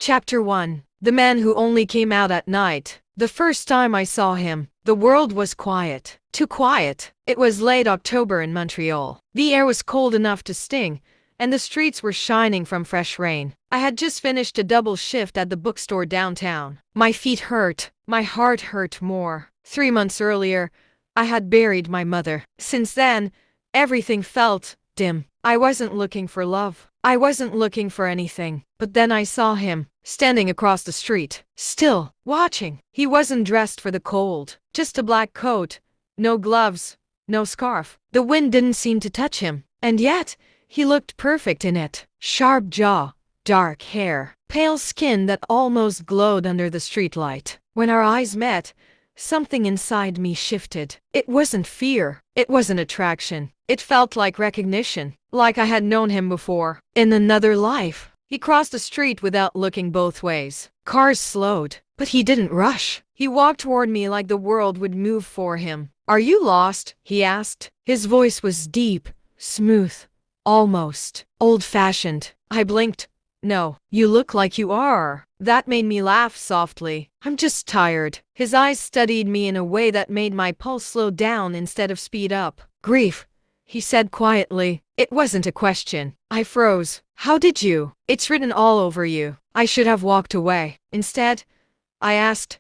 Chapter 1. The Man Who Only Came Out at Night. The first time I saw him, the world was quiet. Too quiet. It was late October in Montreal. The air was cold enough to sting, and the streets were shining from fresh rain. I had just finished a double shift at the bookstore downtown. My feet hurt. My heart hurt more. 3 months earlier, I had buried my mother. Since then, everything felt dim. I wasn't looking for love. I wasn't looking for anything. But then I saw him, standing across the street, still watching. He wasn't dressed for the cold, just a black coat, no gloves, no scarf. The wind didn't seem to touch him, and yet he looked perfect in it. Sharp jaw, dark hair, pale skin that almost glowed under the streetlight. When our eyes met, something inside me shifted. It wasn't fear. It wasn't attraction. It felt like recognition, like I had known him before, in another life. He crossed the street without looking both ways. Cars slowed, but he didn't rush. He walked toward me like the world would move for him. "Are you lost?" he asked. His voice was deep, smooth, almost old-fashioned. I blinked. "No, you look like you are." That made me laugh softly. "I'm just tired." His eyes studied me in a way that made my pulse slow down instead of speed up. "Grief," he said quietly. It wasn't a question. I froze. "How did you? It's written all over you." I should have walked away. Instead, I asked,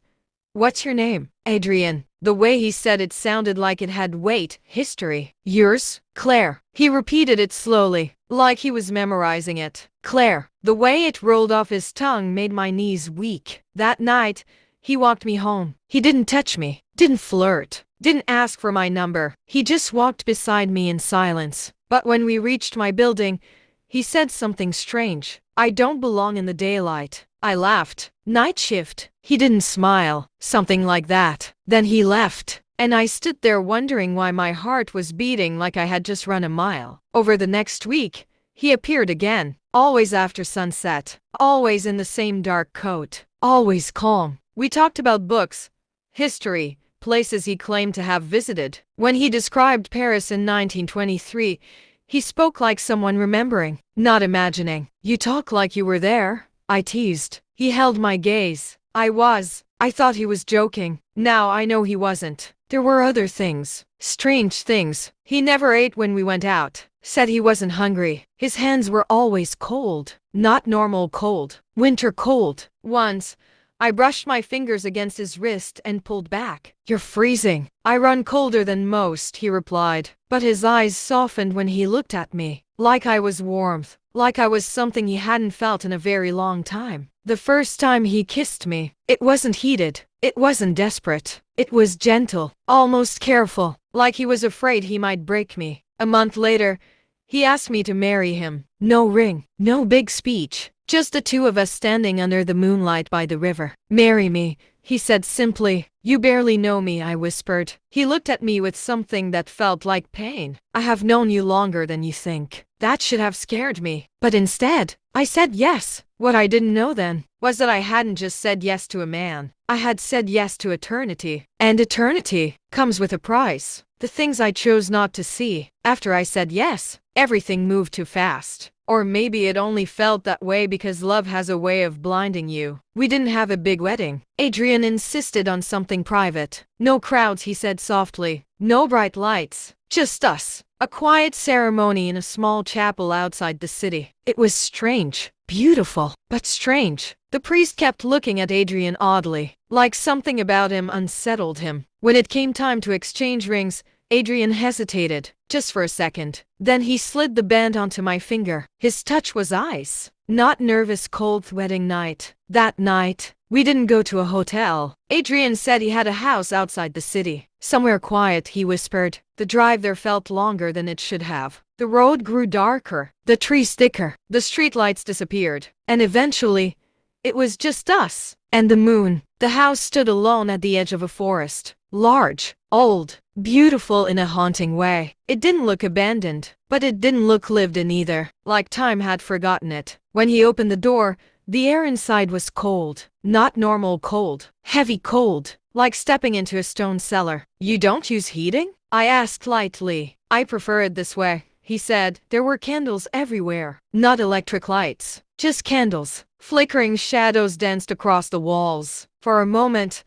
"What's your name?" "Adrian." The way he said it sounded like it had weight, history. "Yours?" "Claire." He repeated it slowly, like he was memorizing it. "Claire." The way it rolled off his tongue made my knees weak. That night, he walked me home. He didn't touch me, didn't flirt, didn't ask for my number. He just walked beside me in silence. But when we reached my building, he said something strange. "I don't belong in the daylight." I laughed. "Night shift." He didn't smile. Something like that. Then he left, and I stood there wondering why my heart was beating like I had just run a mile. Over the next week, he appeared again, always after sunset, always in the same dark coat, always calm. We talked about books, history, places he claimed to have visited. When he described Paris in 1923, he spoke like someone remembering, not imagining. "You talk like you were there," I teased. He held my gaze. I thought he was joking. Now I know he wasn't. There were other things, strange things. He never ate when we went out. Said he wasn't hungry. His hands were always cold. Not normal cold. Winter cold. Once, I brushed my fingers against his wrist and pulled back. "You're freezing." "I run colder than most," he replied. But his eyes softened when he looked at me. Like I was warmth. Like I was something he hadn't felt in a very long time. The first time he kissed me, it wasn't heated. It wasn't desperate. It was gentle, almost careful, like he was afraid he might break me. A month later, he asked me to marry him. No ring, no big speech. Just the two of us standing under the moonlight by the river. "Marry me," he said simply. "You barely know me," I whispered. He looked at me with something that felt like pain. "I have known you longer than you think." That should have scared me. But instead, I said yes. What I didn't know then was that I hadn't just said yes to a man. I had said yes to eternity. And eternity comes with a price. The things I chose not to see. After I said yes, everything moved too fast. Or maybe it only felt that way because love has a way of blinding you. We didn't have a big wedding. Adrian insisted on something private. "No crowds," he said softly. "No bright lights. Just us." A quiet ceremony in a small chapel outside the city. It was strange, beautiful, but strange. The priest kept looking at Adrian oddly, like something about him unsettled him. When it came time to exchange rings, Adrian hesitated, just for a second. Then he slid the band onto my finger. His touch was ice, not nervous cold wedding night. That night, we didn't go to a hotel. Adrian said he had a house outside the city. "Somewhere quiet," he whispered. The drive there felt longer than it should have. The road grew darker, the trees thicker, the streetlights disappeared, and eventually, it was just us and the moon. The house stood alone at the edge of a forest. Large, old, beautiful in a haunting way. It didn't look abandoned, but it didn't look lived in either, like time had forgotten it. When he opened the door, the air inside was cold. Not normal cold, heavy cold, like stepping into a stone cellar. "You don't use heating?" I asked lightly. "I prefer it this way," he said. There were candles everywhere. Not electric lights, just candles. Flickering shadows danced across the walls. For a moment,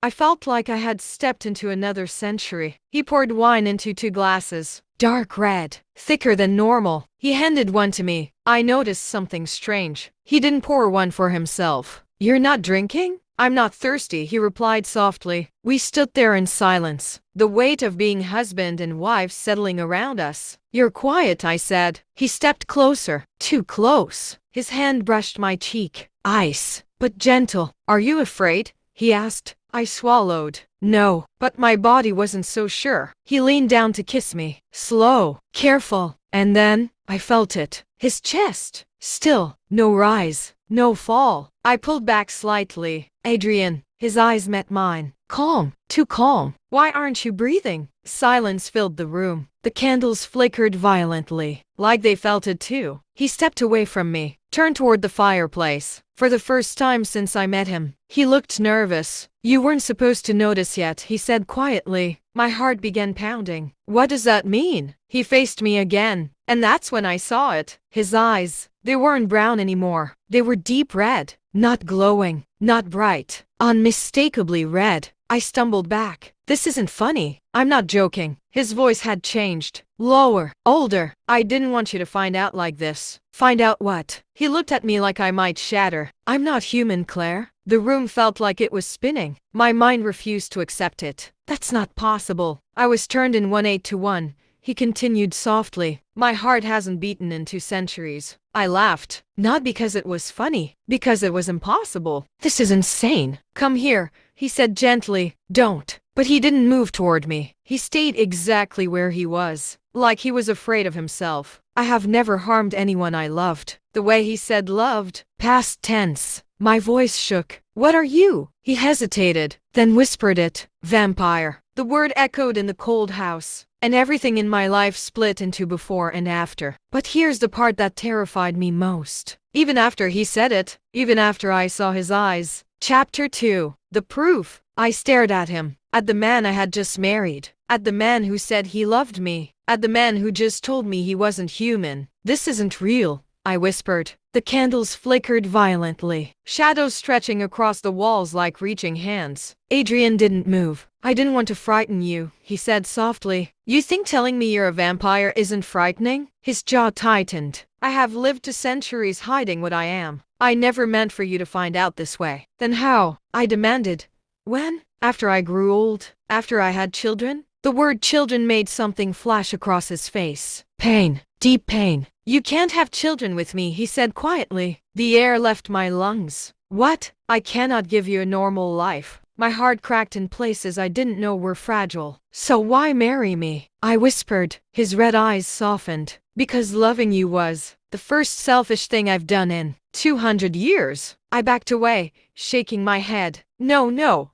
I felt like I had stepped into another century. He poured wine into 2 glasses. Dark red, thicker than normal. He handed one to me. I noticed something strange. He didn't pour one for himself. You're not drinking? I'm not thirsty, he replied softly. We stood there in silence, the weight of being husband and wife settling around us. You're quiet, I said. He stepped closer, too close. His hand brushed my cheek. Ice, but gentle. Are you afraid? He asked. I swallowed. No, but my body wasn't so sure. He leaned down to kiss me. Slow, careful. And then, I felt it. His chest. Still, no rise, no fall. I pulled back slightly. Adrian, his eyes met mine. Calm, too calm. Why aren't you breathing? Silence filled the room. The candles flickered violently, like they felt it too. He stepped away from me, turned toward the fireplace. For the first time since I met him, he looked nervous. You weren't supposed to notice yet, he said quietly. My heart began pounding. What does that mean? He faced me again, and that's when I saw it. His eyes, they weren't brown anymore. They were deep red, not glowing, not bright, unmistakably red. I stumbled back. This isn't funny. I'm not joking. His voice had changed. Lower, older. I didn't want you to find out like this. Find out what? He looked at me like I might shatter. I'm not human, Claire. The room felt like it was spinning. My mind refused to accept it. That's not possible. I was turned in 1/8 to 1. He continued softly. My heart hasn't beaten in 2 centuries. I laughed. Not because it was funny, because it was impossible. This is insane. Come here, he said gently. Don't. But he didn't move toward me. He stayed exactly where he was, like he was afraid of himself. I have never harmed anyone I loved. The way he said loved, past tense. My voice shook. What are you? He hesitated, then whispered it. Vampire. The word echoed in the cold house, and everything in my life split into before and after. But here's the part that terrified me most. Even after he said it, even after I saw his eyes. Chapter 2. The proof. I stared at him, at the man I had just married, at the man who said he loved me, at the man who just told me he wasn't human. This isn't real, I whispered. The candles flickered violently, shadows stretching across the walls like reaching hands. Adrian didn't move. I didn't want to frighten you, he said softly. You think telling me you're a vampire isn't frightening? His jaw tightened. I have lived 2 centuries hiding what I am. I never meant for you to find out this way. Then how? I demanded. When? After I grew old? After I had children? The word children made something flash across his face. Pain. Deep pain. You can't have children with me, he said quietly. The air left my lungs. What? I cannot give you a normal life. My heart cracked in places I didn't know were fragile. So why marry me? I whispered. His red eyes softened. Because loving you was the first selfish thing I've done in 200 years. I backed away, shaking my head. No, no.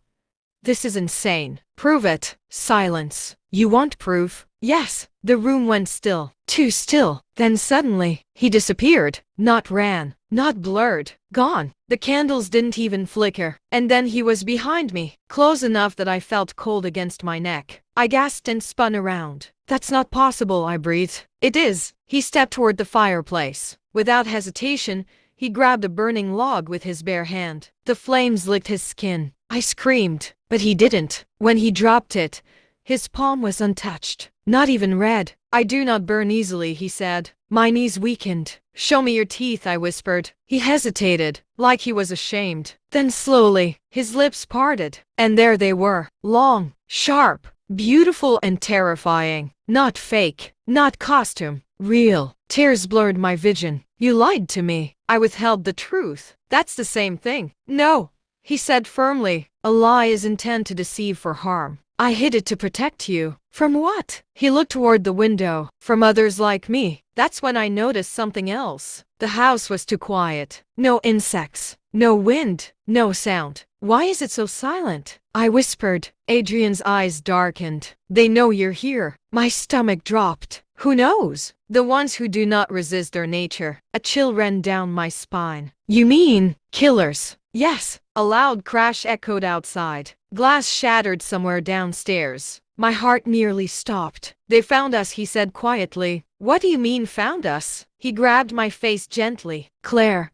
This is insane. Prove it. Silence. You want proof? Yes. The room went still. Too still. Then suddenly, he disappeared. Not ran. Not blurred. Gone. The candles didn't even flicker. And then he was behind me, close enough that I felt cold against my neck. I gasped and spun around. That's not possible, I breathed. It is. He stepped toward the fireplace. Without hesitation, he grabbed a burning log with his bare hand. The flames licked his skin. I screamed, but he didn't. When he dropped it, his palm was untouched. Not even red. I do not burn easily, he said. My knees weakened. Show me your teeth, I whispered. He hesitated, like he was ashamed. Then slowly, his lips parted. And there they were. Long, sharp, beautiful and terrifying. Not fake, not costume. Real. Tears blurred my vision. You lied to me. I withheld the truth. That's the same thing. No, he said firmly. A lie is intended to deceive for harm. I hid it to protect you. From what? He looked toward the window. From others like me. That's when I noticed something else. The house was too quiet. No insects. No wind. No sound. Why is it so silent? I whispered. Adrian's eyes darkened. They know you're here. My stomach dropped. Who knows? The ones who do not resist their nature. A chill ran down my spine. You mean killers? Yes. A loud crash echoed outside. Glass shattered somewhere downstairs. My heart nearly stopped. They found us, he said quietly. What do you mean found us? He grabbed my face gently. Claire,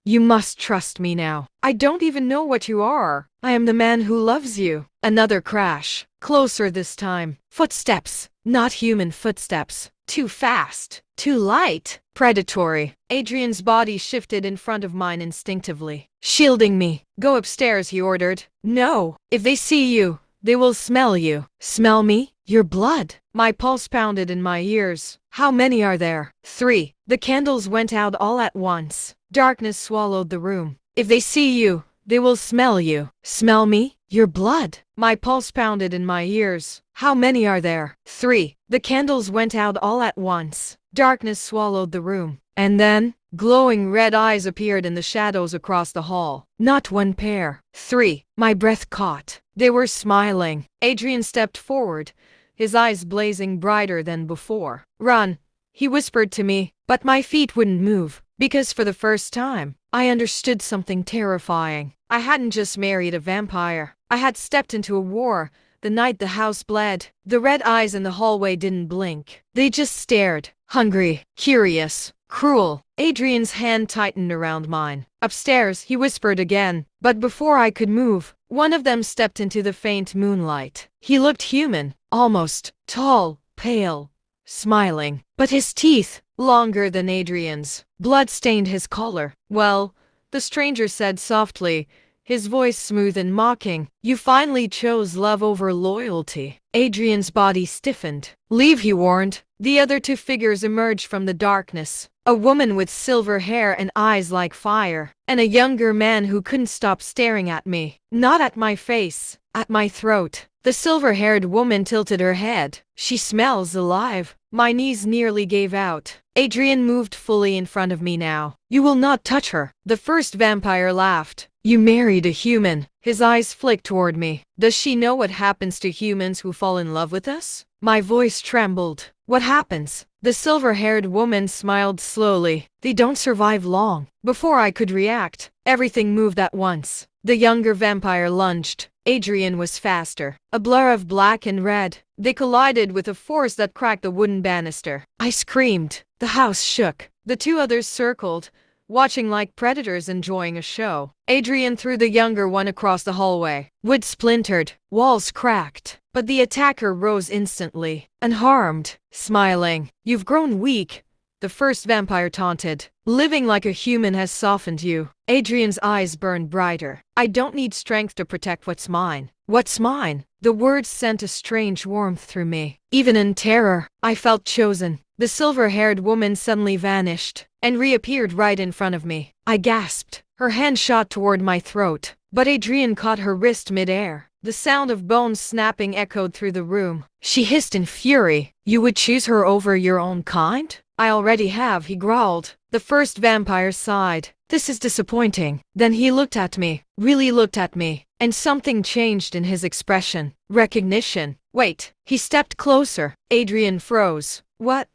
you must trust me now. I don't even know what you are. I am the man who loves you. Another crash. Closer this time. Footsteps. Not human footsteps. Too fast. Too light. Predatory. Adrian's body shifted in front of mine instinctively, shielding me. Go upstairs, he ordered. No. If they see you, they will smell you. Smell me? Your blood. My pulse pounded in my ears. How many are there? 3. The candles went out all at once. Darkness swallowed the room. If they see you, they will smell you. Smell me? Your blood. My pulse pounded in my ears. How many are there? 3. The candles went out all at once. Darkness swallowed the room. And then, glowing red eyes appeared in the shadows across the hall. Not one pair. 3. My breath caught. They were smiling. Adrian stepped forward, his eyes blazing brighter than before. Run, he whispered to me, but my feet wouldn't move, because for the first time, I understood something terrifying. I hadn't just married a vampire. I had stepped into a war. The night the house bled, the red eyes in the hallway didn't blink. They just stared, hungry, curious, cruel. Adrian's hand tightened around mine. Upstairs, he whispered again, but before I could move, one of them stepped into the faint moonlight. He looked human, almost, tall, pale, smiling, but his teeth, longer than Adrian's, blood stained his collar. Well, the stranger said softly, his voice smooth and mocking, you finally chose love over loyalty. Adrian's body stiffened. Leave, he warned. The other 2 figures emerged from the darkness. A woman with silver hair and eyes like fire, and a younger man who couldn't stop staring at me. Not at my face, at my throat. The silver-haired woman tilted her head. She smells alive. My knees nearly gave out. Adrian moved fully in front of me now. You will not touch her. The first vampire laughed. You married a human. His eyes flicked toward me. Does she know what happens to humans who fall in love with us? My voice trembled. What happens? The silver-haired woman smiled slowly. They don't survive long. Before I could react, everything moved at once. The younger vampire lunged. Adrian was faster. A blur of black and red. They collided with a force that cracked the wooden banister. I screamed. The house shook. The 2 others circled, watching like predators enjoying a show. Adrian threw the younger one across the hallway. Wood splintered. Walls cracked. But the attacker rose instantly, unharmed, smiling. You've grown weak, the first vampire taunted. Living like a human has softened you. Adrian's eyes burned brighter. I don't need strength to protect what's mine. What's mine? The words sent a strange warmth through me. Even in terror, I felt chosen. The silver-haired woman suddenly vanished and reappeared right in front of me. I gasped. Her hand shot toward my throat, but Adrian caught her wrist mid-air. The sound of bones snapping echoed through the room. She hissed in fury. You would choose her over your own kind? I already have, he growled. The first vampire sighed. This is disappointing. Then he looked at me, really looked at me, and something changed in his expression. Recognition. Wait. He stepped closer. Adrian froze. What?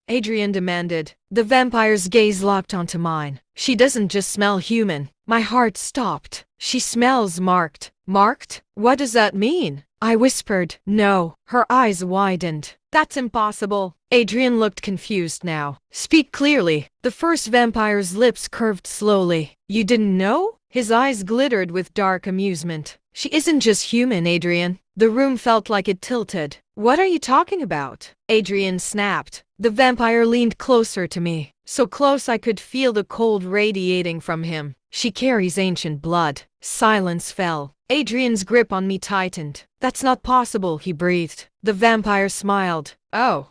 Adrian demanded. The vampire's gaze locked onto mine. She doesn't just smell human. My heart stopped. She smells marked. Marked? What does that mean? I whispered. No. Her eyes widened. That's impossible. Adrian looked confused now. Speak clearly. The first vampire's lips curved slowly. You didn't know? His eyes glittered with dark amusement. She isn't just human, Adrian. The room felt like it tilted. What are you talking about? Adrian snapped. The vampire leaned closer to me, so close I could feel the cold radiating from him. She carries ancient blood. Silence fell. Adrian's grip on me tightened. That's not possible, he breathed. The vampire smiled. Oh,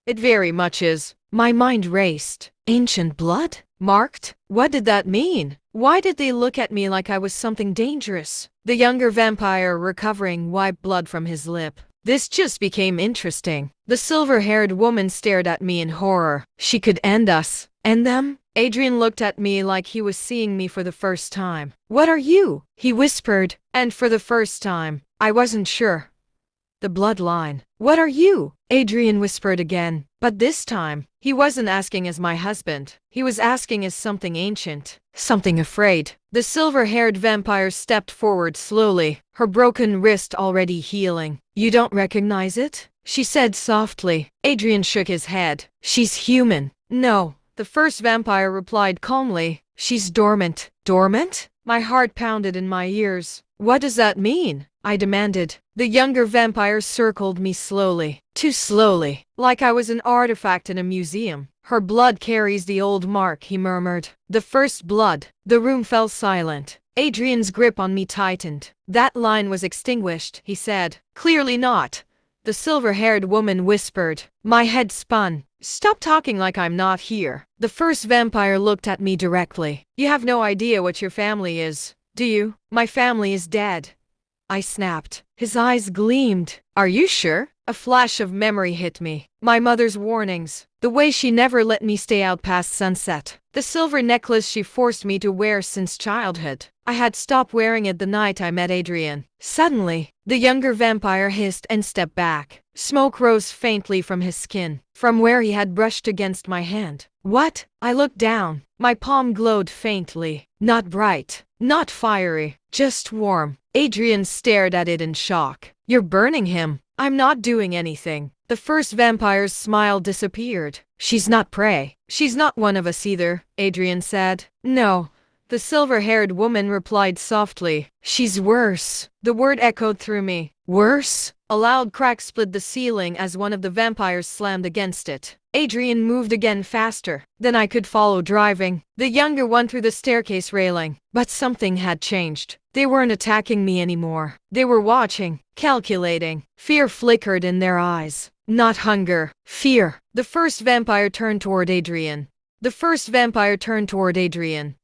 it very much is. My mind raced. Ancient blood? Marked? What did that mean? Why did they look at me like I was something dangerous? The younger vampire, recovering, wiped blood from his lip. This just became interesting. The silver-haired woman stared at me in horror. She could end us. End them? Adrian looked at me like he was seeing me for the first time. What are you? He whispered, and for the first time, I wasn't sure. The bloodline. What are you? Adrian whispered again. But this time, he wasn't asking as my husband. He was asking as something ancient. Something afraid. The silver-haired vampire stepped forward slowly, her broken wrist already healing. You don't recognize it? She said softly. Adrian shook his head. She's human. No. The first vampire replied calmly. She's dormant. Dormant? My heart pounded in my ears. What does that mean? I demanded. The younger vampire circled me slowly. Too slowly. Like I was an artifact in a museum. Her blood carries the old mark, he murmured. The first blood. The room fell silent. Adrian's grip on me tightened. That line was extinguished, he said. Clearly not. The silver-haired woman whispered. My head spun. Stop talking like I'm not here. The first vampire looked at me directly. You have no idea what your family is, do you? My family is dead. I snapped. His eyes gleamed. Are you sure? A flash of memory hit me. My mother's warnings. The way she never let me stay out past sunset. The silver necklace she forced me to wear since childhood. I had stopped wearing it the night I met Adrian. Suddenly, the younger vampire hissed and stepped back. Smoke rose faintly from his skin, from where he had brushed against my hand. What? I looked down. My palm glowed faintly. Not bright, not fiery, just warm. Adrian stared at it in shock. You're burning him. I'm not doing anything. The first vampire's smile disappeared. She's not prey. She's not one of us either, Adrian said. No. The silver-haired woman replied softly. She's worse. The word echoed through me. Worse? A loud crack split the ceiling as one of the vampires slammed against it. Adrian moved again faster than I could follow driving. The younger one through the staircase railing. But something had changed. They weren't attacking me anymore. They were watching, calculating. Fear flickered in their eyes. Not hunger. Fear. The first vampire turned toward Adrian.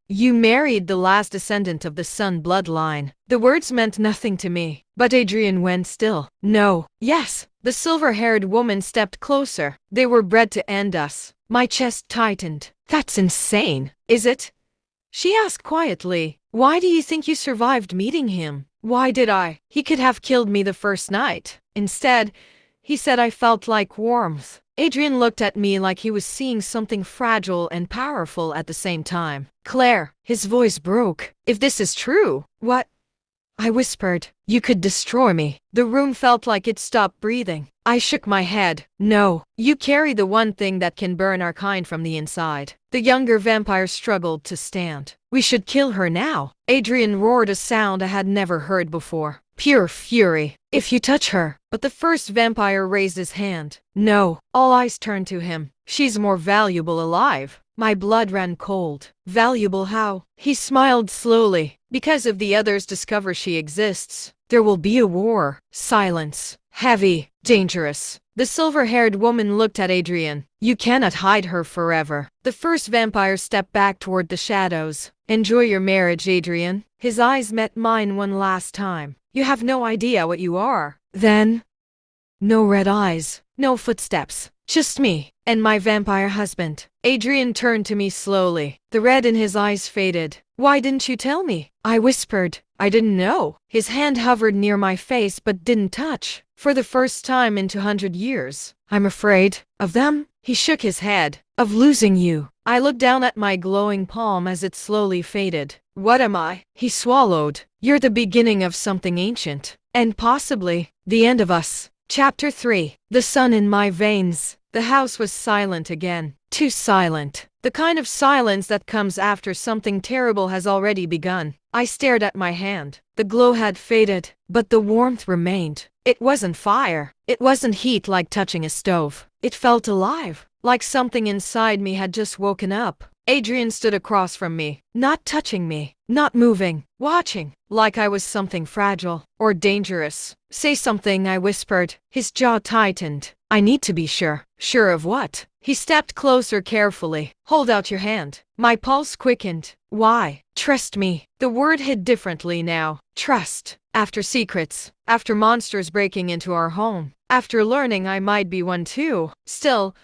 You married the last descendant of the Sun bloodline. The words meant nothing to me, but Adrian went still. No. Yes. The silver-haired woman stepped closer. They were bred to end us. My chest tightened. That's insane. Is it? She asked quietly. Why do you think you survived meeting him? Why did I? He could have killed me the first night. Instead, he said I felt like warmth. Adrian looked at me like he was seeing something fragile and powerful at the same time. Claire, his voice broke. If this is true, what? I whispered. You could destroy me. The room felt like it stopped breathing. I shook my head. No, you carry the one thing that can burn our kind from the inside. The younger vampire struggled to stand. We should kill her now. Adrian roared a sound I had never heard before. Pure fury. If you touch her. But the first vampire raised his hand. No. All eyes turned to him. She's more valuable alive. My blood ran cold. Valuable how? He smiled slowly. Because if the others discover she exists, there will be a war. Silence. Heavy. Dangerous. The silver-haired woman looked at Adrian. You cannot hide her forever. The first vampire stepped back toward the shadows. Enjoy your marriage, Adrian. His eyes met mine one last time. You have no idea what you are. Then, no red eyes, no footsteps, just me and my vampire husband. Adrian turned to me slowly. The red in his eyes faded. Why didn't you tell me? I whispered. I didn't know. His hand hovered near my face but didn't touch. For the first time in 200 years. I'm afraid. Of them? He shook his head. Of losing you. I looked down at my glowing palm as it slowly faded. What am I? He swallowed. You're the beginning of something ancient. And possibly, the end of us. Chapter 3. The sun in my veins. The house was silent again. Too silent. The kind of silence that comes after something terrible has already begun. I stared at my hand. The glow had faded, but the warmth remained. It wasn't fire. It wasn't heat like touching a stove. It felt alive, like something inside me had just woken up. Adrian stood across from me, not touching me, not moving, watching, like I was something fragile or dangerous. Say something, I whispered. His jaw tightened. I need to be sure. Sure of what? He stepped closer carefully. Hold out your hand. My pulse quickened. Why? Trust me. The word hit differently now. Trust. After secrets. After monsters breaking into our home. After learning I might be one too. Still,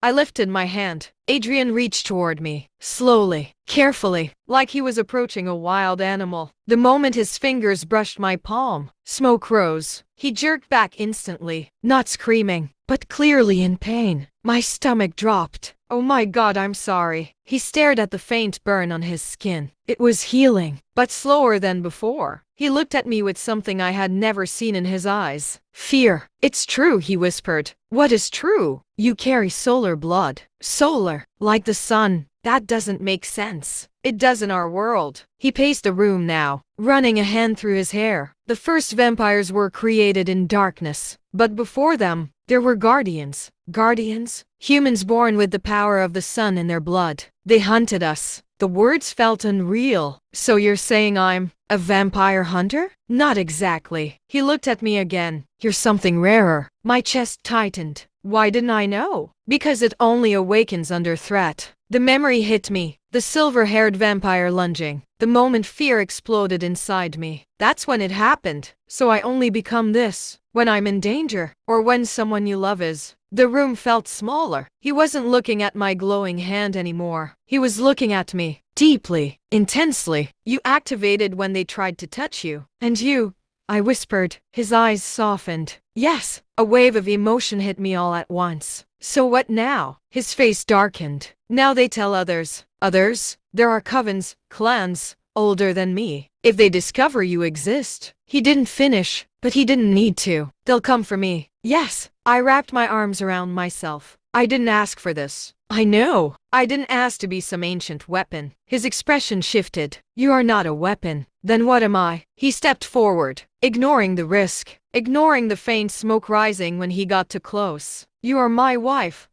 I lifted my hand. Adrian reached toward me, slowly, carefully, like he was approaching a wild animal. The moment his fingers brushed my palm, smoke rose. He jerked back instantly, not screaming, but clearly in pain. My stomach dropped. Oh my God, I'm sorry. He stared at the faint burn on his skin. It was healing, but slower than before. He looked at me with something I had never seen in his eyes. Fear. It's true, he whispered. What is true? You carry solar blood. Solar, like the sun. That doesn't make sense. It does in our world. He paced the room now, running a hand through his hair. The first vampires were created in darkness, but before them, there were guardians. Guardians? Humans born with the power of the sun in their blood. They hunted us. The words felt unreal. So you're saying I'm a vampire hunter? Not exactly. He looked at me again. You're something rarer. My chest tightened. Why didn't I know? Because it only awakens under threat. The memory hit me. The silver-haired vampire lunging. The moment fear exploded inside me. That's when it happened. So I only become this when I'm in danger, or when someone you love is. The room felt smaller. He wasn't looking at my glowing hand anymore. He was looking at me, deeply, intensely. You activated when they tried to touch you. And you, I whispered. His eyes softened. Yes, a wave of emotion hit me all at once. So what now? His face darkened. Now they tell others. Others? There are covens, clans, older than me. If they discover you exist. He didn't finish, but he didn't need to. They'll come for me. Yes. I wrapped my arms around myself. I didn't ask for this. I know. I didn't ask to be some ancient weapon. His expression shifted. You are not a weapon. Then what am I? He stepped forward, ignoring the risk, ignoring the faint smoke rising when he got too close. You are my wife.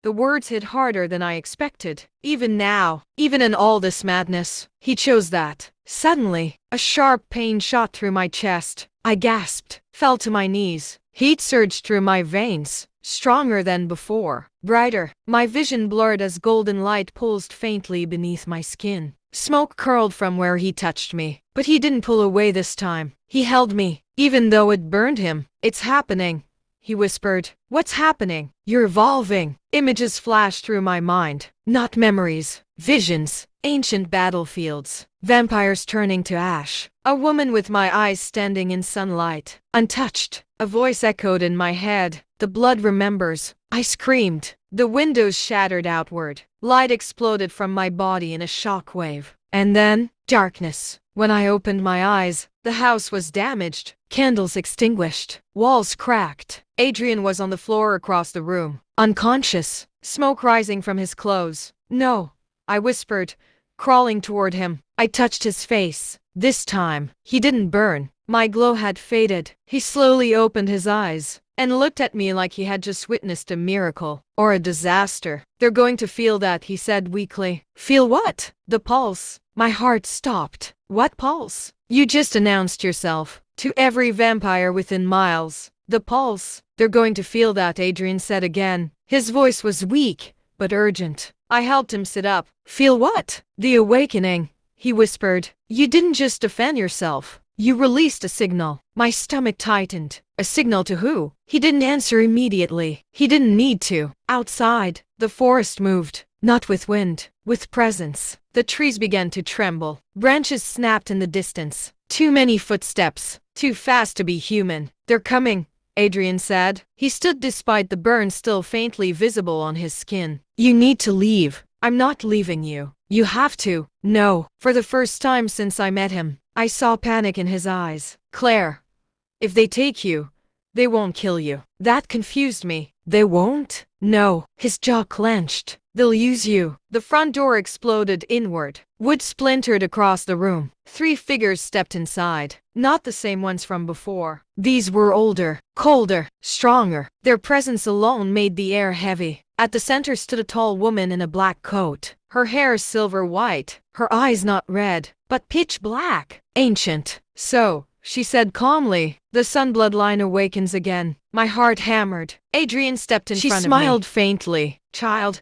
The words hit harder than I expected. Even now, even in all this madness, he chose that. Suddenly, a sharp pain shot through my chest. I gasped, fell to my knees. Heat surged through my veins, stronger than before, brighter. My vision blurred as golden light pulsed faintly beneath my skin. Smoke curled from where he touched me, but he didn't pull away this time. He held me, even though it burned him. It's happening, he whispered. What's happening? You're evolving. Images flashed through my mind. Not memories, visions, ancient battlefields, vampires turning to ash. A woman with my eyes standing in sunlight, untouched. A voice echoed in my head. The blood remembers. I screamed. The windows shattered outward. Light exploded from my body in a shockwave. And then, darkness. When I opened my eyes, the house was damaged. Candles extinguished. Walls cracked. Adrian was on the floor across the room, unconscious, smoke rising from his clothes. No, I whispered, crawling toward him. I touched his face. This time, he didn't burn. My glow had faded. He slowly opened his eyes and looked at me like he had just witnessed a miracle or a disaster. They're going to feel that, he said weakly. Feel what? The pulse. My heart stopped. What pulse? You just announced yourself to every vampire within miles. The pulse. They're going to feel that, Adrian said again. His voice was weak, but urgent. I helped him sit up. Feel what? The awakening, he whispered. You didn't just defend yourself. You released a signal. My stomach tightened. A signal to who? He didn't answer immediately. He didn't need to. Outside, the forest moved. Not with wind, with presence. The trees began to tremble. Branches snapped in the distance. Too many footsteps. Too fast to be human. They're coming, Adrian said. He stood despite the burn still faintly visible on his skin. You need to leave. I'm not leaving you. You have to. No. For the first time since I met him, I saw panic in his eyes. Claire, if they take you, they won't kill you. That confused me. They won't? No. His jaw clenched. They'll use you. The front door exploded inward. Wood splintered across the room. 3 figures stepped inside. Not the same ones from before. These were older, colder, stronger. Their presence alone made the air heavy. At the center stood a tall woman in a black coat. Her hair silver white. Her eyes not red, but pitch black. Ancient. So, she said calmly, the sun bloodline awakens again. My heart hammered. Adrian stepped in front of me. She smiled faintly. Child,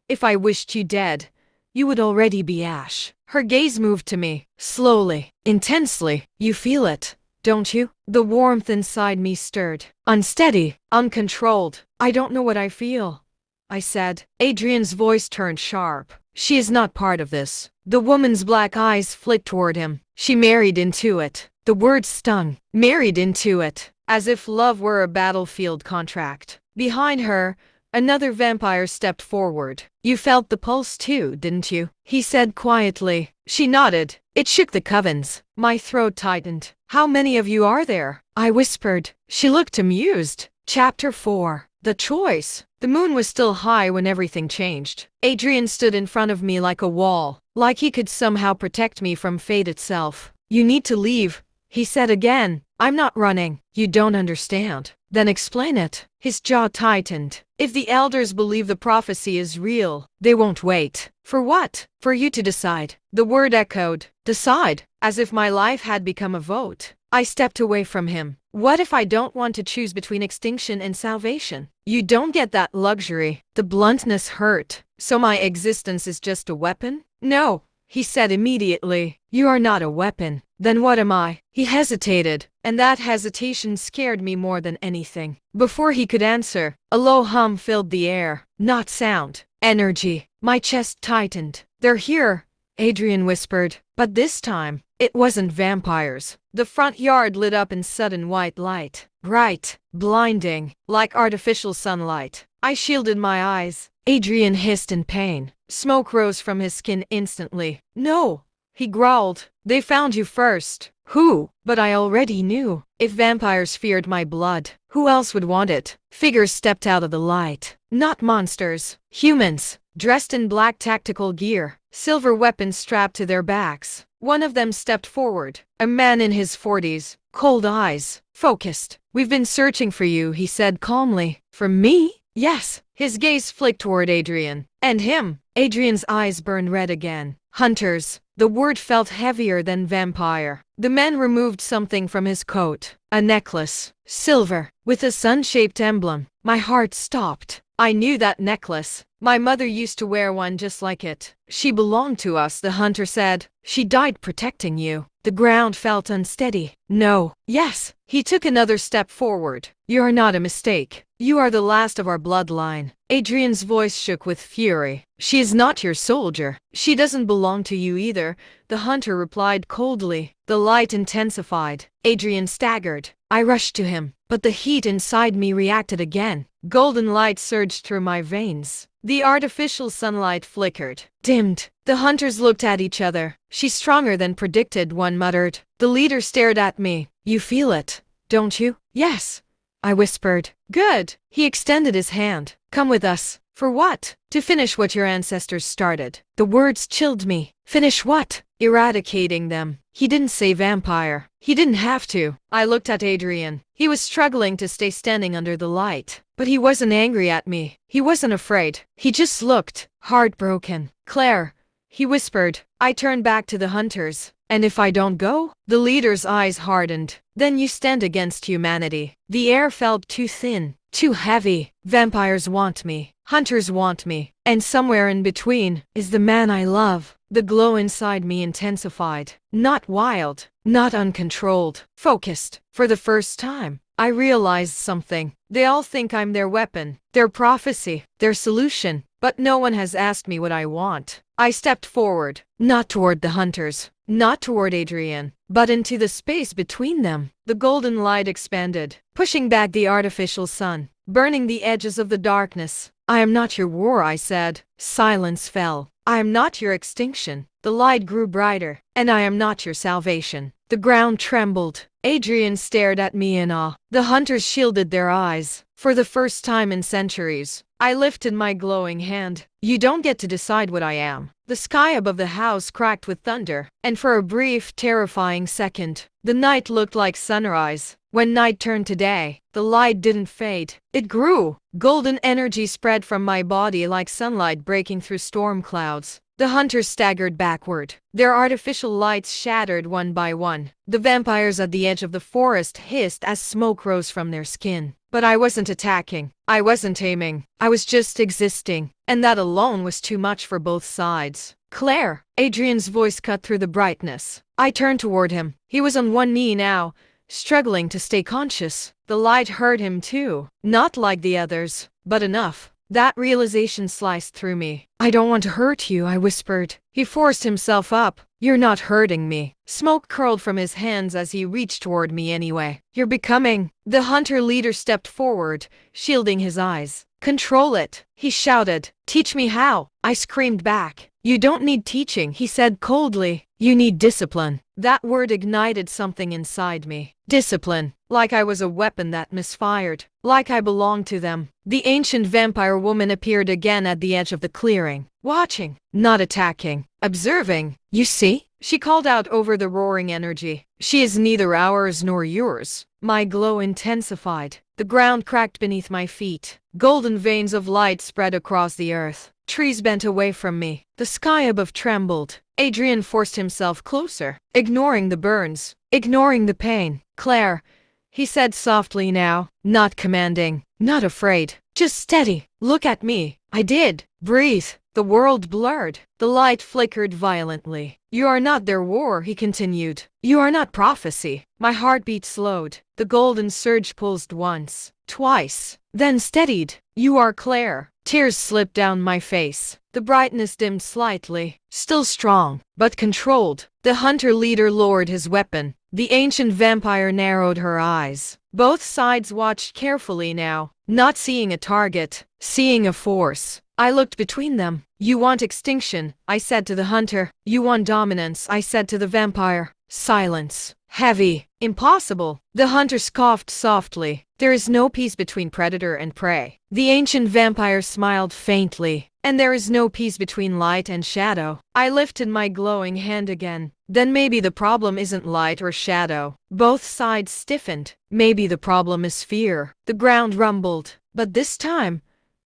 if I wished you dead, you would already be ash. Her gaze moved to me, slowly, intensely. You feel it, don't you? The warmth inside me stirred. Unsteady, uncontrolled. I don't know what I feel. I said. Adrian's voice turned sharp. She is not part of this. The woman's black eyes flicked toward him. She married into it. The word stung. Married into it. As if love were a battlefield contract. Behind her, another vampire stepped forward. You felt the pulse too, didn't you? He said quietly. She nodded. It shook the covens. My throat tightened. How many of you are there? I whispered. She looked amused. Chapter 4. The Choice. The moon was still high when everything changed. Adrian stood in front of me like a wall, like he could somehow protect me from fate itself. You need to leave, he said again. I'm not running. You don't understand. Then explain it. His jaw tightened. If the elders believe the prophecy is real, they won't wait. For what? For you to decide. The word echoed. Decide. As if my life had become a vote. I stepped away from him. What if I don't want to choose between extinction and salvation? You don't get that luxury. The bluntness hurt. So my existence is just a weapon? No, he said immediately. You are not a weapon. Then what am I? He hesitated, and that hesitation scared me more than anything. Before he could answer, a low hum filled the air. Not sound. Energy. My chest tightened. They're here, Adrian whispered. But this time, it wasn't vampires. The front yard lit up in sudden white light. Bright, blinding, like artificial sunlight. I shielded my eyes. Adrian hissed in pain. Smoke rose from his skin instantly. No, he growled. They found you first. Who? But I already knew. If vampires feared my blood, who else would want it? Figures stepped out of the light. Not monsters. Humans. Dressed in black tactical gear. Silver weapons strapped to their backs. One of them stepped forward. A man in his 40s. Cold eyes. Focused. We've been searching for you, he said calmly. For me? Yes. His gaze flicked toward Adrian. And him. Adrian's eyes burned red again. Hunters. The word felt heavier than vampire. The man removed something from his coat. A necklace. Silver. With a sun-shaped emblem. My heart stopped. I knew that necklace. My mother used to wear one just like it. She belonged to us, the hunter said. She died protecting you. The ground felt unsteady. No. Yes. He took another step forward. You're not a mistake. You are the last of our bloodline. Adrian's voice shook with fury. She is not your soldier. She doesn't belong to you either, the hunter replied coldly. The light intensified. Adrian staggered. I rushed to him, but the heat inside me reacted again. Golden light surged through my veins. The artificial sunlight flickered, dimmed. The hunters looked at each other. She's stronger than predicted, one muttered. The leader stared at me. You feel it, don't you? Yes, I whispered. Good. He extended his hand. Come with us. For what? To finish what your ancestors started. The words chilled me. Finish what? Eradicating them. He didn't say vampire. He didn't have to. I looked at Adrian. He was struggling to stay standing under the light. But he wasn't angry at me. He wasn't afraid. He just looked heartbroken. Claire, he whispered. I turned back to the hunters. And if I don't go? The leader's eyes hardened. Then you stand against humanity. The air felt too thin, too heavy. Vampires want me. Hunters want me. And somewhere in between is the man I love. The glow inside me intensified. Not wild, not uncontrolled, focused. For the first time, I realized something. They all think I'm their weapon, their prophecy, their solution. But no one has asked me what I want. I stepped forward, not toward the hunters, not toward Adrian, but into the space between them. The golden light expanded, pushing back the artificial sun, burning the edges of the darkness. I am not your war, I said. Silence fell. I am not your extinction. The light grew brighter, and I am not your salvation. The ground trembled. Adrian stared at me in awe. The hunters shielded their eyes. For the first time in centuries, I lifted my glowing hand. You don't get to decide what I am. The sky above the house cracked with thunder, and for a brief, terrifying second, the night looked like sunrise. When night turned to day, the light didn't fade. It grew. Golden energy spread from my body like sunlight breaking through storm clouds. The hunters staggered backward. Their artificial lights shattered one by one. The vampires at the edge of the forest hissed as smoke rose from their skin. But I wasn't attacking. I wasn't aiming. I was just existing. And that alone was too much for both sides. Claire! Adrian's voice cut through the brightness. I turned toward him. He was on one knee now, struggling to stay conscious. The light hurt him too. Not like the others, but enough. That realization sliced through me. I don't want to hurt you, I whispered. He forced himself up. You're not hurting me. Smoke curled from his hands as he reached toward me anyway. You're becoming. The hunter leader stepped forward, shielding his eyes. Control it, he shouted. Teach me how, I screamed back. You don't need teaching, he said coldly. You need discipline. That word ignited something inside me. Discipline. Like I was a weapon that misfired. Like I belonged to them. The ancient vampire woman appeared again at the edge of the clearing. Watching. Not attacking. Observing. You see? She called out over the roaring energy. She is neither ours nor yours. My glow intensified. The ground cracked beneath my feet. Golden veins of light spread across the earth. Trees bent away from me. The sky above trembled. Adrian forced himself closer, ignoring the burns, ignoring the pain. Claire, he said softly now, not commanding, not afraid, just steady. Look at me. I did. Breathe. The world blurred. The light flickered violently. You are not their war, he continued. You are not prophecy. My heartbeat slowed. The golden surge pulsed once, twice, then steadied. You are Claire. Tears slipped down my face. The brightness dimmed slightly, still strong, but controlled. The hunter leader lowered his weapon. The ancient vampire narrowed her eyes. Both sides watched carefully now, not seeing a target, seeing a force. I looked between them. You want extinction, I said to the hunter. You want dominance, I said to the vampire. Silence. Heavy. Impossible. The hunter scoffed softly. There is no peace between predator and prey. The ancient vampire smiled faintly. And there is no peace between light and shadow. I lifted my glowing hand again. Then maybe the problem isn't light or shadow. Both sides stiffened. Maybe the problem is fear. The ground rumbled. But this time,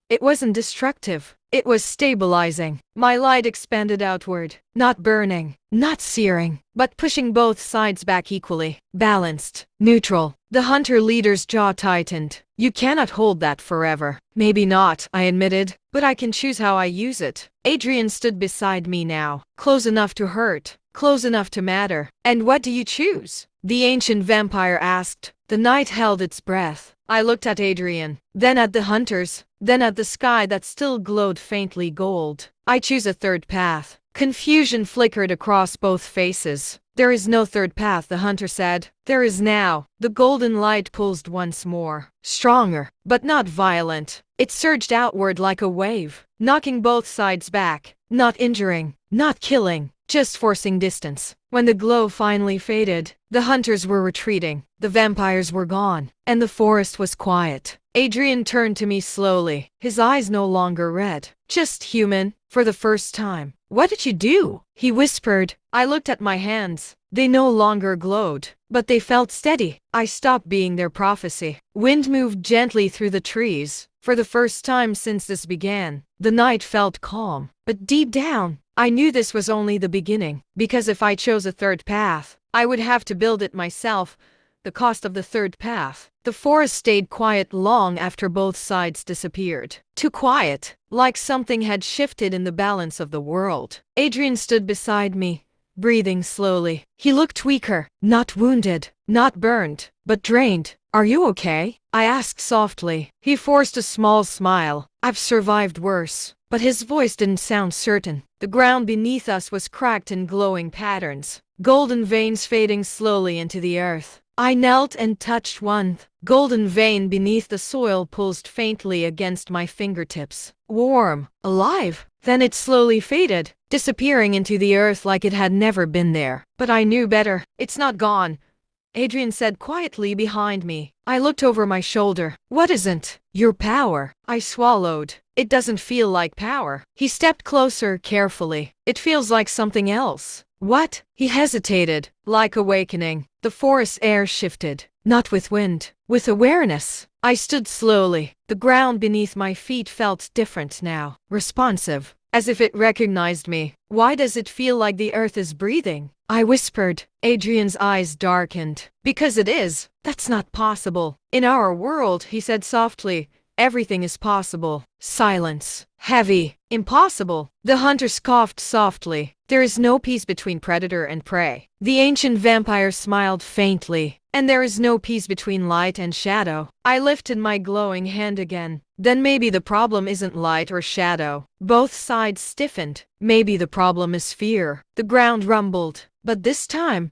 it wasn't destructive. It was stabilizing. My light expanded outward, not burning, not searing, but pushing both sides back equally, balanced, neutral. The hunter leader's jaw tightened. You cannot hold that forever. Maybe not, I admitted, but I can choose how I use it. Adrian stood beside me now, close enough to hurt, close enough to matter. And what do you choose? The ancient vampire asked. The night held its breath. I looked at Adrian, then at the hunters, then at the sky that still glowed faintly gold. I choose a third path. Confusion flickered across both faces. There is no third path, the hunter said. There is now. The golden light pulsed once more. Stronger, but not violent. It surged outward like a wave, knocking both sides back, not injuring, not killing, just forcing distance. When the glow finally faded, the hunters were retreating, the vampires were gone, and the forest was quiet. Adrian turned to me slowly, his eyes no longer red, just human, for the first time. What did you do? He whispered. I looked at my hands. They no longer glowed, but they felt steady. I stopped being their prophecy. Wind moved gently through the trees. For the first time since this began, the night felt calm, but deep down, I knew this was only the beginning, because if I chose a third path, I would have to build it myself. The cost of the third path. The forest stayed quiet long after both sides disappeared. Too quiet, like something had shifted in the balance of the world. Adrian stood beside me, breathing slowly. He looked weaker, not wounded, not burned, but drained. Are you okay? I asked softly. He forced a small smile. I've survived worse. But his voice didn't sound certain. The ground beneath us was cracked in glowing patterns, golden veins fading slowly into the earth. I knelt and touched one. Golden vein beneath the soil pulsed faintly against my fingertips. Warm, alive. Then it slowly faded, disappearing into the earth like it had never been there. But I knew better. It's not gone, Adrian said quietly behind me. I looked over my shoulder. What isn't? Your power. I swallowed. It doesn't feel like power. He stepped closer carefully. It feels like something else. What? He hesitated, like awakening. The forest air shifted, not with wind, with awareness. I stood slowly. The ground beneath my feet felt different now, responsive, as if it recognized me. Why does it feel like the earth is breathing? I whispered. Adrian's eyes darkened. Because it is. That's not possible. In our world, he said softly, everything is possible. Silence. Heavy. Impossible. The hunter scoffed softly. There is no peace between predator and prey. The ancient vampire smiled faintly. And there is no peace between light and shadow. I lifted my glowing hand again. Then maybe the problem isn't light or shadow. Both sides stiffened. Maybe the problem is fear. The ground rumbled. But this time,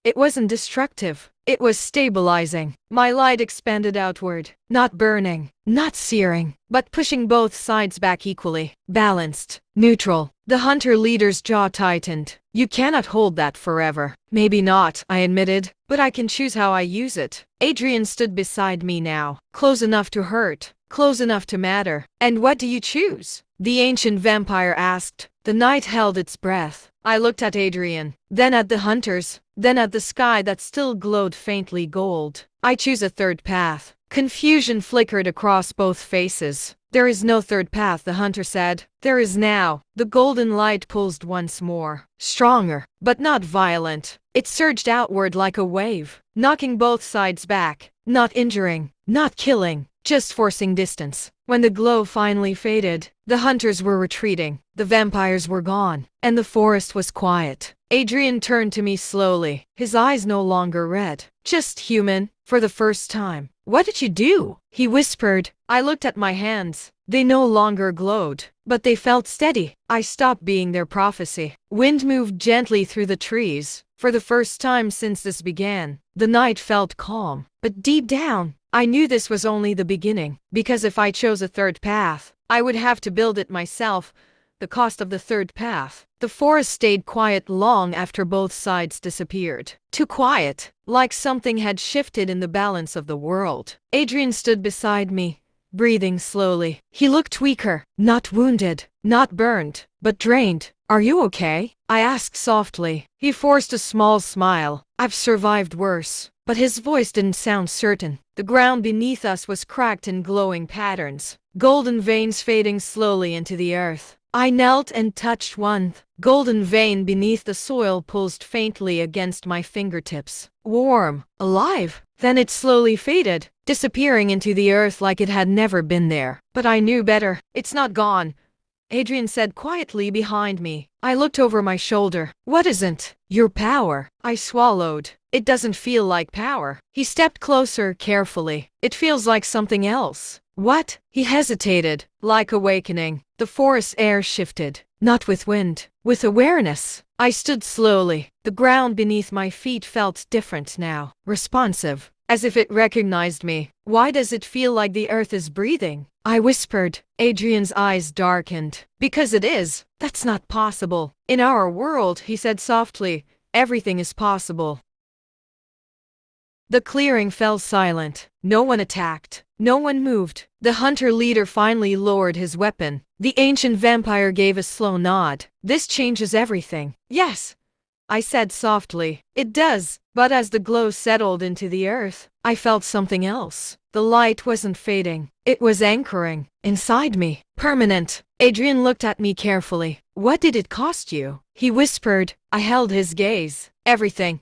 it wasn't destructive. It was stabilizing. My light expanded outward, not burning, not searing, but pushing both sides back equally. Balanced, neutral. The hunter leader's jaw tightened. You cannot hold that forever. Maybe not, I admitted, but I can choose how I use it. Adrian stood beside me now, close enough to hurt, close enough to matter. And what do you choose? The ancient vampire asked. The night held its breath. I looked at Adrian, then at the hunters, then at the sky that still glowed faintly gold. I choose a third path. Confusion flickered across both faces. There is no third path, the hunter said. There is now. The golden light pulsed once more. Stronger, but not violent. It surged outward like a wave, knocking both sides back, not injuring, not killing, just forcing distance. When the glow finally faded, the hunters were retreating, the vampires were gone, and the forest was quiet. Adrian turned to me slowly, his eyes no longer red, just human, for the first time. What did you do? He whispered. I looked at my hands. They no longer glowed, but they felt steady. I stopped being their prophecy. Wind moved gently through the trees. For the first time since this began, the night felt calm, but deep down, I knew this was only the beginning, because if I chose a third path, I would have to build it myself. The cost of the third path. The forest stayed quiet long after both sides disappeared. Too quiet, like something had shifted in the balance of the world. Adrian stood beside me, breathing slowly. He looked weaker, not wounded, not burned, but drained. Are you okay? I asked softly. He forced a small smile. I've survived worse. But his voice didn't sound certain. The ground beneath us was cracked in glowing patterns, golden veins fading slowly into the earth. I knelt and touched one golden vein beneath the soil, pulsed faintly against my fingertips. Warm, alive. Then it slowly faded, disappearing into the earth like it had never been there. But I knew better. It's not gone, Adrian said quietly behind me. I looked over my shoulder. What isn't? Your power. I swallowed. It doesn't feel like power. He stepped closer carefully. It feels like something else. What? He hesitated. Like awakening. The forest air shifted. Not with wind, with awareness. I stood slowly. The ground beneath my feet felt different now. Responsive. As if it recognized me. Why does it feel like the earth is breathing? I whispered. Adrian's eyes darkened. Because it is. That's not possible. In our world, he said softly, everything is possible. The clearing fell silent. No one attacked. No one moved. The hunter leader finally lowered his weapon. The ancient vampire gave a slow nod. This changes everything. Yes, I said softly. It does. But as the glow settled into the earth, I felt something else. The light wasn't fading. It was anchoring inside me. Permanent. Adrian looked at me carefully. What did it cost you? He whispered. I held his gaze. Everything.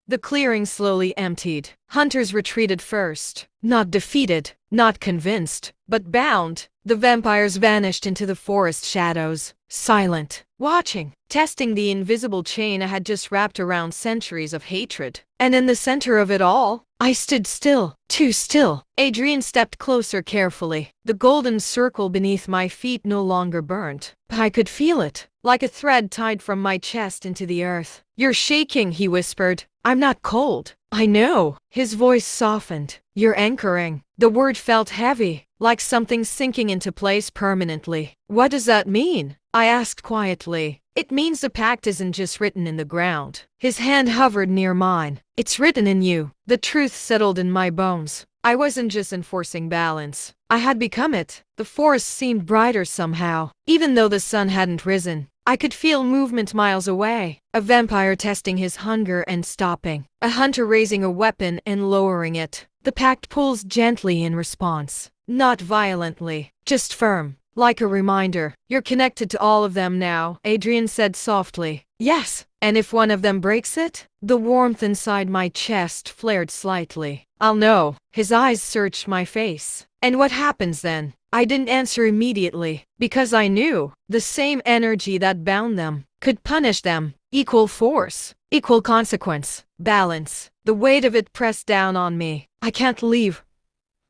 The clearing slowly emptied. Hunters retreated first. Not defeated, not convinced, but bound. The vampires vanished into the forest shadows, silent, watching, testing the invisible chain I had just wrapped around centuries of hatred. And in the center of it all, I stood still, too still. Adrian stepped closer carefully. The golden circle beneath my feet no longer burned, but I could feel it, like a thread tied from my chest into the earth. You're shaking, he whispered. I'm not cold. I know. His voice softened. You're anchoring. The word felt heavy, like something sinking into place permanently. What does that mean? I asked quietly. It means the pact isn't just written in the ground. His hand hovered near mine. It's written in you. The truth settled in my bones. I wasn't just enforcing balance. I had become it. The forest seemed brighter somehow, even though the sun hadn't risen. I could feel movement miles away. A vampire testing his hunger and stopping. A hunter raising a weapon and lowering it. The pact pulls gently in response. Not violently, just firm. Like a reminder. You're connected to all of them now, Adrian said softly. Yes, and if one of them breaks it? The warmth inside my chest flared slightly. I'll know. His eyes searched my face. And what happens then? I didn't answer immediately, because I knew the same energy that bound them, could punish them. Equal force, equal consequence, balance. The weight of it pressed down on me. I can't leave,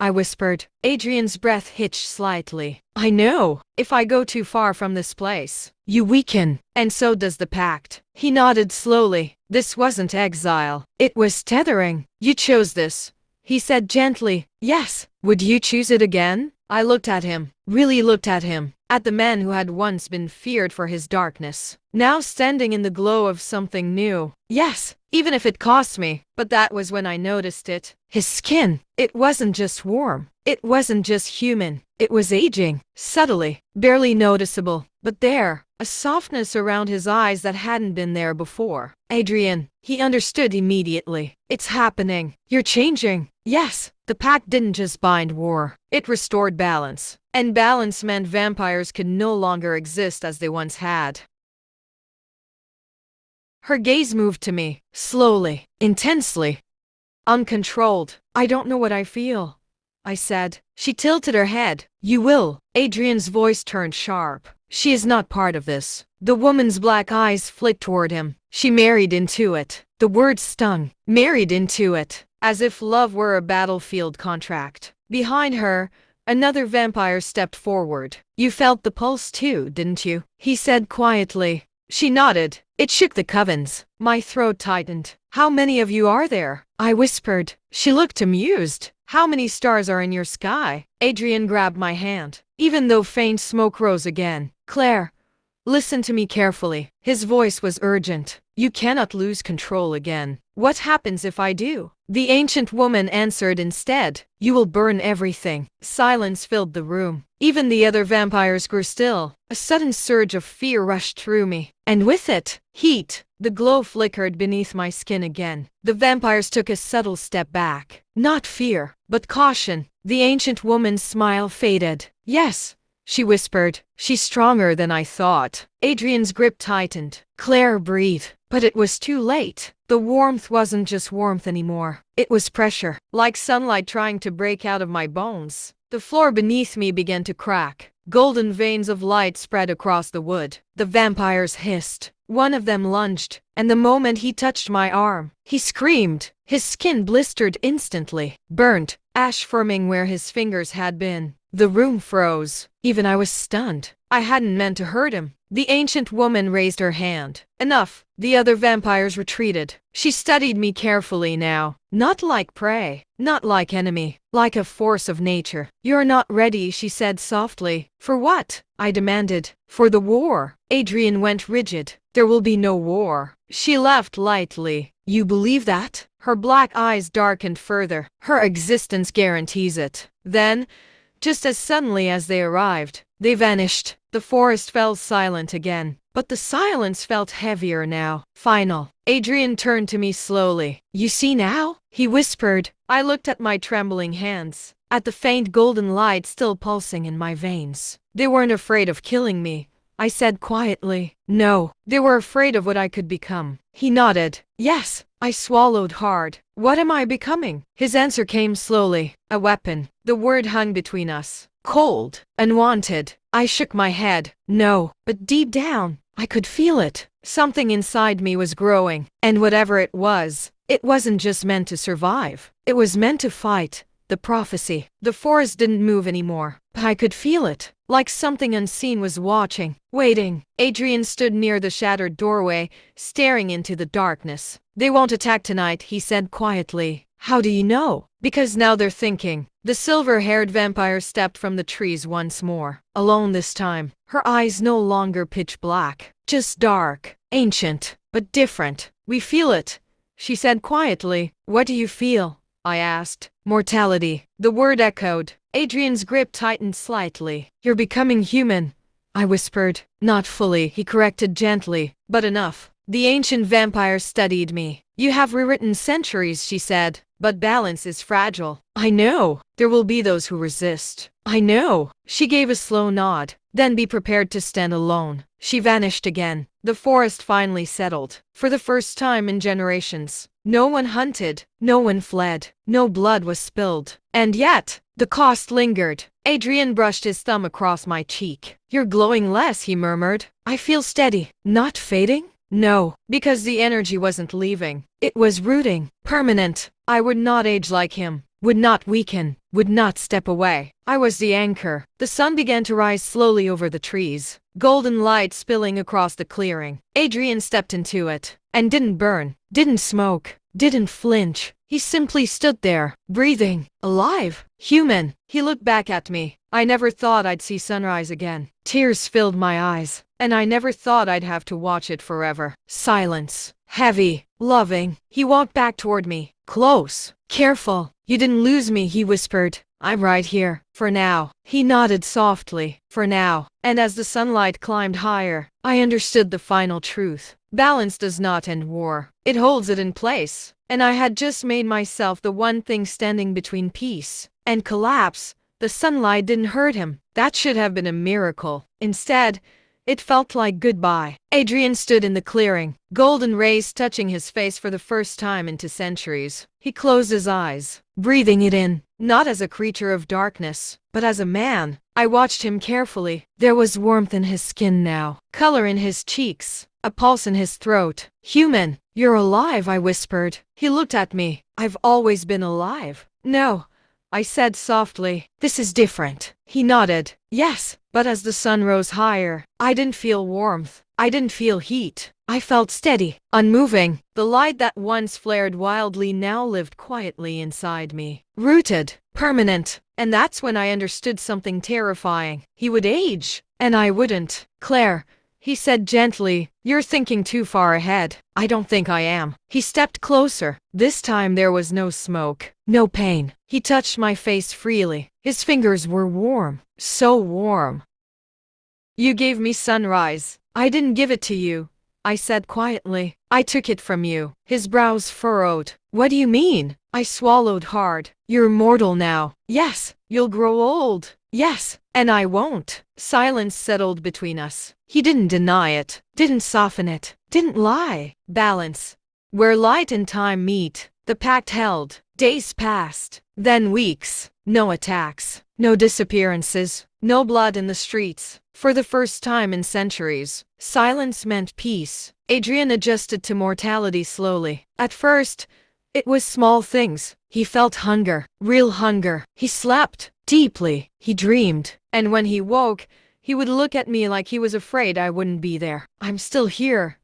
I whispered. Adrian's breath hitched slightly. I know. If I go too far from this place, you weaken. And so does the pact. He nodded slowly. This wasn't exile. It was tethering. You chose this, he said gently. Yes. Would you choose it again? I looked at him. Really looked at him. At the man who had once been feared for his darkness, now standing in the glow of something new. Yes, even if it cost me. But that was when I noticed it. His skin. It wasn't just warm. It wasn't just human. It was aging. Subtly. Barely noticeable. But there. A softness around his eyes that hadn't been there before. Adrian. He understood immediately. It's happening. You're changing. Yes. The pact didn't just bind war. It restored balance. And balance meant vampires could no longer exist as they once had. Her gaze moved to me, slowly, intensely, uncontrolled. I don't know what I feel, I said. She tilted her head. You will. Adrian's voice turned sharp. She is not part of this. The woman's black eyes flicked toward him. She married into it. The word stung. Married into it. As if love were a battlefield contract. Behind her, another vampire stepped forward. You felt the pulse too, didn't you? He said quietly. She nodded. It shook the covens. My throat tightened. How many of you are there? I whispered. She looked amused. How many stars are in your sky? Adrian grabbed my hand. Even though faint smoke rose again. Claire, listen to me carefully. His voice was urgent. You cannot lose control again. What happens if I do? The ancient woman answered instead. You will burn everything. Silence filled the room. Even the other vampires grew still. A sudden surge of fear rushed through me. And with it, heat. The glow flickered beneath my skin again. The vampires took a subtle step back. Not fear, but caution. The ancient woman's smile faded. Yes, she whispered. She's stronger than I thought. Adrian's grip tightened. Claire breathed. But it was too late. The warmth wasn't just warmth anymore. It was pressure, like sunlight trying to break out of my bones. The floor beneath me began to crack. Golden veins of light spread across the wood. The vampires hissed. One of them lunged, and the moment he touched my arm, he screamed. His skin blistered instantly, burnt, ash forming where his fingers had been. The room froze. Even I was stunned. I hadn't meant to hurt him. The ancient woman raised her hand. Enough. The other vampires retreated. She studied me carefully now. Not like prey. Not like enemy. Like a force of nature. You're not ready, she said softly. For what? I demanded. For the war. Adrian went rigid. There will be no war. She laughed lightly. You believe that? Her black eyes darkened further. Her existence guarantees it. Then, just as suddenly as they arrived, they vanished. The forest fell silent again. But the silence felt heavier now. Final. Adrian turned to me slowly. You see now? He whispered. I looked at my trembling hands, at the faint golden light still pulsing in my veins. They weren't afraid of killing me, I said quietly. No, they were afraid of what I could become. He nodded. Yes. I swallowed hard. What am I becoming? His answer came slowly. A weapon. The word hung between us. Cold. Unwanted. I shook my head. No. But deep down, I could feel it. Something inside me was growing. And whatever it wasn't just meant to survive. It was meant to fight. The prophecy. The forest didn't move anymore. But I could feel it. Like something unseen was watching, waiting. Adrian stood near the shattered doorway, staring into the darkness. They won't attack tonight, he said quietly. How do you know? Because now they're thinking. The silver-haired vampire stepped from the trees once more. Alone this time. Her eyes no longer pitch black. Just dark. Ancient. But different. We feel it, she said quietly. What do you feel? I asked. Mortality. The word echoed. Adrian's grip tightened slightly. You're becoming human, I whispered. Not fully, he corrected gently, but enough. The ancient vampire studied me. You have rewritten centuries, she said, but balance is fragile. I know. There will be those who resist. I know. She gave a slow nod. Then be prepared to stand alone. She vanished again. The forest finally settled. For the first time in generations. No one hunted. No one fled. No blood was spilled. And yet, the cost lingered. Adrian brushed his thumb across my cheek. You're glowing less, he murmured. I feel steady. Not fading? No, because the energy wasn't leaving. It was rooting. Permanent. I would not age like him. Would not weaken. Would not step away. I was the anchor. The sun began to rise slowly over the trees, golden light spilling across the clearing. Adrian stepped into it and didn't burn, didn't smoke, didn't flinch. He simply stood there, breathing, alive, human. He looked back at me. I never thought I'd see sunrise again. Tears filled my eyes, and I never thought I'd have to watch it forever. Silence. Heavy. Loving. He walked back toward me. Close. Careful. You didn't lose me, he whispered. I'm right here. For now. He nodded softly. For now. And as the sunlight climbed higher, I understood the final truth. Balance does not end war. It holds it in place. And I had just made myself the one thing standing between peace and collapse. The sunlight didn't hurt him. That should have been a miracle. Instead, it felt like goodbye. Adrian stood in the clearing, golden rays touching his face for the first time into centuries. He closed his eyes, breathing it in, not as a creature of darkness, but as a man. I watched him carefully. There was warmth in his skin now, color in his cheeks, a pulse in his throat. Human, you're alive, I whispered. He looked at me. I've always been alive. No, I said softly. This is different. He nodded. Yes, but as the sun rose higher, I didn't feel warmth. I didn't feel heat. I felt steady, unmoving. The light that once flared wildly now lived quietly inside me. Rooted, permanent. And that's when I understood something terrifying. He would age, and I wouldn't. Claire, he said gently, you're thinking too far ahead. I don't think I am. He stepped closer. This time there was no smoke, no pain. He touched my face freely. His fingers were warm, so warm. You gave me sunrise. I didn't give it to you, I said quietly. I took it from you. His brows furrowed. What do you mean? I swallowed hard. You're mortal now. Yes, you'll grow old. Yes, and I won't. Silence settled between us. He didn't deny it, didn't soften it, didn't lie. Balance. Where light and time meet, the pact held. Days passed, then weeks. No attacks, no disappearances, no blood in the streets. For the first time in centuries, silence meant peace. Adrian adjusted to mortality slowly. At first, it was small things. He felt hunger, real hunger. He slept deeply. He dreamed. And when he woke, he would look at me like he was afraid I wouldn't be there. I'm still here,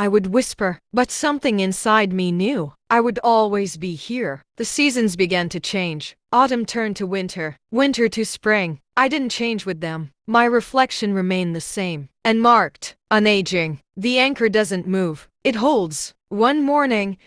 I would whisper, but something inside me knew I would always be here. The seasons began to change. Autumn turned to winter, winter to spring. I didn't change with them. My reflection remained the same, and marked, unaging. The anchor doesn't move, it holds. One morning,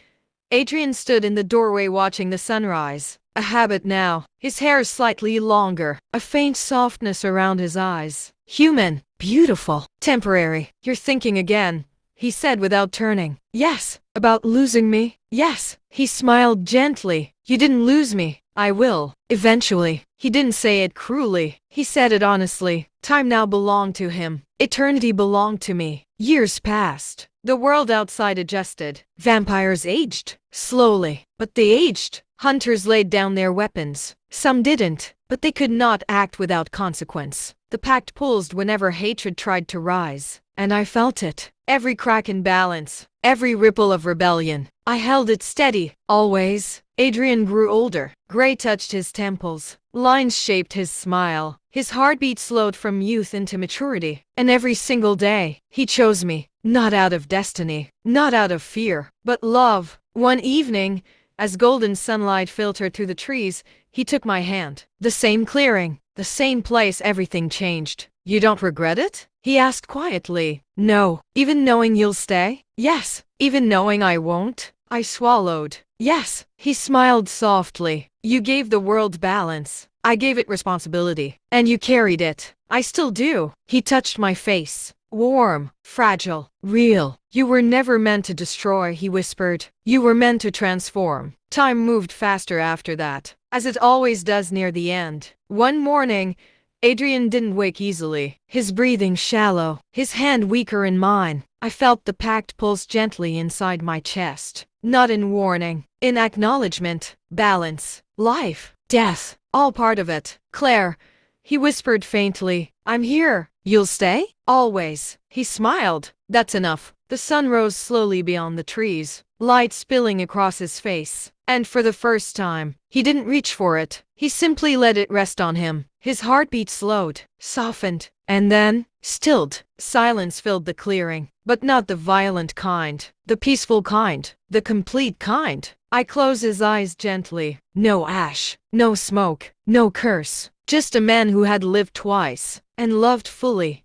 Adrian stood in the doorway watching the sunrise. A habit now. His hair slightly longer, a faint softness around his eyes. Human, beautiful, temporary. You're thinking again, he said without turning. Yes, about losing me? Yes. He smiled gently. You didn't lose me. I will, eventually. He didn't say it cruelly. He said it honestly. Time now belonged to him. Eternity belonged to me. Years passed. The world outside adjusted. Vampires aged. Slowly. But they aged. Hunters laid down their weapons. Some didn't, but they could not act without consequence. The pact pulsed whenever hatred tried to rise. And I felt it. Every crack in balance. Every ripple of rebellion. I held it steady. Always. Adrian grew older. Gray touched his temples. Lines shaped his smile. His heartbeat slowed from youth into maturity. And every single day, he chose me. Not out of destiny. Not out of fear. But love. One evening, as golden sunlight filtered through the trees, he took my hand. The same clearing. The same place. Everything changed. You don't regret it? He asked quietly. No. Even knowing you'll stay? Yes. Even knowing I won't? I swallowed. Yes. He smiled softly. You gave the world balance. I gave it responsibility. And you carried it. I still do. He touched my face. Warm, fragile, real. You were never meant to destroy, he whispered. You were meant to transform. Time moved faster after that, as it always does near the end. One morning, Adrian didn't wake easily. His breathing shallow, his hand weaker in mine. I felt the pact pulse gently inside my chest. Not in warning, in acknowledgement. Balance, life, death, all part of it. Claire, he whispered faintly. I'm here. You'll stay? Always. He smiled. That's enough. The sun rose slowly beyond the trees, light spilling across his face. And for the first time, he didn't reach for it. He simply let it rest on him. His heartbeat slowed, softened, and then stilled. Silence filled the clearing, but not the violent kind, the peaceful kind, the complete kind. I closed his eyes gently. No ash, no smoke, no curse. Just a man who had lived twice and loved fully.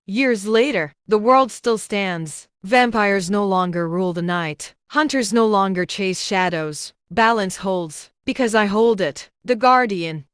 Years later, the world still stands. Vampires no longer rule the night. Hunters no longer chase shadows. Balance holds, because I hold it. The Guardian.